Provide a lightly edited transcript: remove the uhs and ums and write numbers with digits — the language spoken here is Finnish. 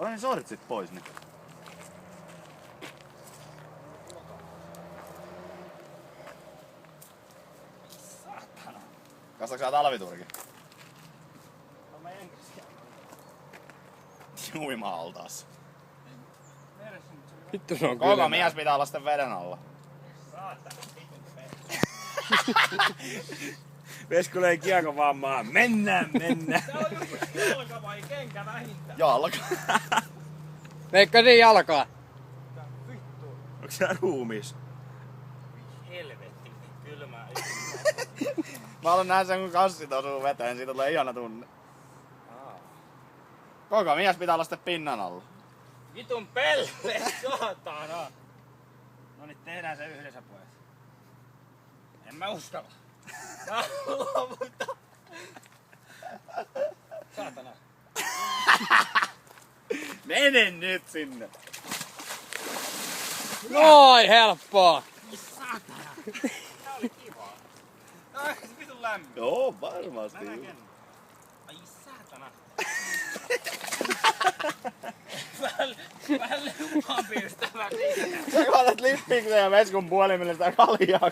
Ota ne sortsit pois nyt. Saatana. Kastaaks sä talviturkin? No mä en käsiä. Uima-altaassa. Meressä, mutta se oli Vittu se on Koko kylmä. mies pitää olla sitten veden alla. saatana vitun perä. Veskuleen kiekko vaan maan. Mennään. Se on joku jalka vai kenkä vähintään. Jalka. Veikkasin jalkaa. Mitä vittu? Onks sä ruumis? Helvetti. Kylmää. Mä haluan nähdä sen kun kassit osuu veteen, siitä tulee ihana tunne. Koko mies pitää olla sitten pinnan alla. Vitun pelle, saatana. No niin, tehdään se yhdessä pois. En mä uskalla. Mä luovuta. Saatana. Mene nyt sinne. Noin helppoa. Saatana. Tää oli kivaa. Tää on se vitun lämmin. Joo, varmasti. Mä näken. Ai saatana. Vähän leuampi ystävä. Sä kaatat lippikseen ja veskun puolimille sitä kaljaa